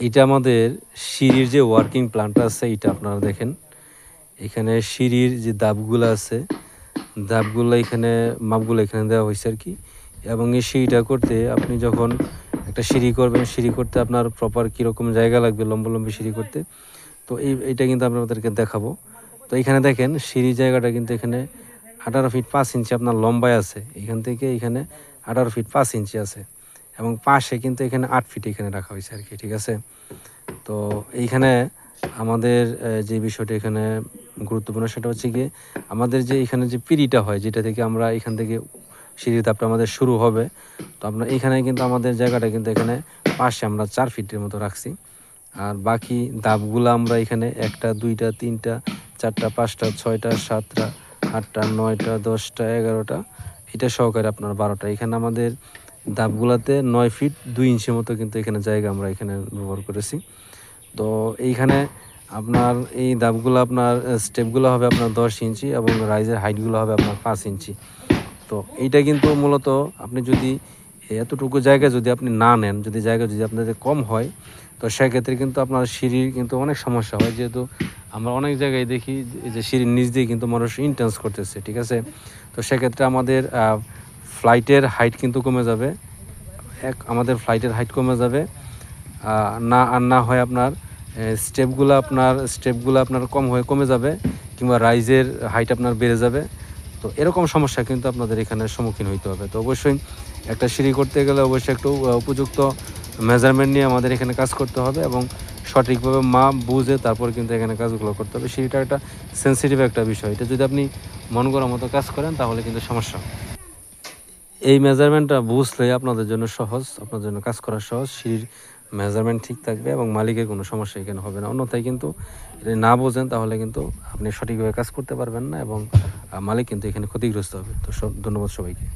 এইটা আমাদের সিঁড়ির যে ওয়ার্কিং প্ল্যানটা আছে এইটা আপনারা দেখেন। এখানে সিঁড়ির যে ধাপগুলো আছে, ধাপগুলো এখানে মাপগুলো এখানে দেওয়া হয়েছে আর কি। এবং এই সিঁড়িটা করতে আপনি যখন একটা সিঁড়ি করবেন, সিঁড়ি করতে আপনার প্রপার কীরকম জায়গা লাগবে লম্বলম্বী সিঁড়ি করতে, তো এইটা কিন্তু আপনাদেরকে দেখাবো। তো এখানে দেখেন সিঁড়ি জায়গাটা কিন্তু এখানে 18 ফিট 5 ইঞ্চি আপনার লম্বায় আছে, এখান থেকে এখানে 18 ফিট 5 ইঞ্চি আছে এবং পাশে কিন্তু এখানে 8 ফিট এখানে রাখা হয়েছে আর কি, ঠিক আছে। তো এইখানে আমাদের যে বিষয়টা এখানে গুরুত্বপূর্ণ সেটা হচ্ছে গিয়ে আমাদের যে এখানে যে পিঁড়িটা হয়, যেটা থেকে আমরা এখান থেকে সিঁড়ির ধাপটা আমাদের শুরু হবে, তো আপনার এখানে কিন্তু আমাদের জায়গাটা কিন্তু এখানে পাশে আমরা 4 ফিটের মতো রাখছি। আর বাকি ধাপগুলো আমরা এখানে 1টা 2টা 3টা 4টা 5টা 6টা 7টা 8টা 9টা 10টা 11টা এটা সহকারে আপনার 12টা, এখানে আমাদের ধাপগুলাতে 9 ফিট 2 ইঞ্চির মতো কিন্তু এখানে জায়গা আমরা এখানে ব্যবহার করেছি। তো এইখানে আপনার এই ধাপগুলো আপনার স্টেপগুলো হবে আপনার 10 ইঞ্চি এবং রাইজের হাইটগুলো হবে আপনার 5 ইঞ্চি। তো এইটা কিন্তু মূলত আপনি যদি এতটুকু জায়গা যদি আপনি না নেন, যদি জায়গা যদি আপনাদের কম হয়, তো সেক্ষেত্রে কিন্তু আপনার সিঁড়ির কিন্তু অনেক সমস্যা হয়। যেহেতু আমরা অনেক জায়গায় দেখি যে সিঁড়ির নিচ দিয়ে কিন্তু মানুষ ইন্টেন্স করতেছে, ঠিক আছে। তো সেক্ষেত্রে আমাদের ফ্লাইটের হাইট কিন্তু কমে যাবে, আমাদের ফ্লাইটের হাইট কমে যাবে। না হয় আপনার স্টেপগুলো আপনার কমে যাবে, কিংবা রাইজের হাইট আপনার বেড়ে যাবে। তো এরকম সমস্যা কিন্তু আপনাদের এখানে সম্মুখীন হইতে হবে। তো অবশ্যই একটা সিঁড়ি করতে গেলে অবশ্যই একটু উপযুক্ত মেজারমেন্ট নিয়ে আমাদের এখানে কাজ করতে হবে এবং সঠিকভাবে মাপ বুঝে তারপর কিন্তু এখানে কাজগুলো করতে হবে। সিঁড়িটা একটা সেন্সিটিভ একটা বিষয়, এটা যদি আপনি মন করার মতো কাজ করেন তাহলে কিন্তু সমস্যা। এই মেজারমেন্টটা বুঝলে আপনাদের জন্য সহজ, আপনার জন্য কাজ করা সহজ। সিঁড়ির মেজারমেন্ট ঠিক থাকবে এবং মালিকের কোনো সমস্যা এখানে হবে না। অন্যথায় কিন্তু এটা না বোঝেন তাহলে কিন্তু আপনি সঠিকভাবে কাজ করতে পারবেন না এবং মালিক কিন্তু এখানে ক্ষতিগ্রস্ত হবে। তো ধন্যবাদ সবাইকে।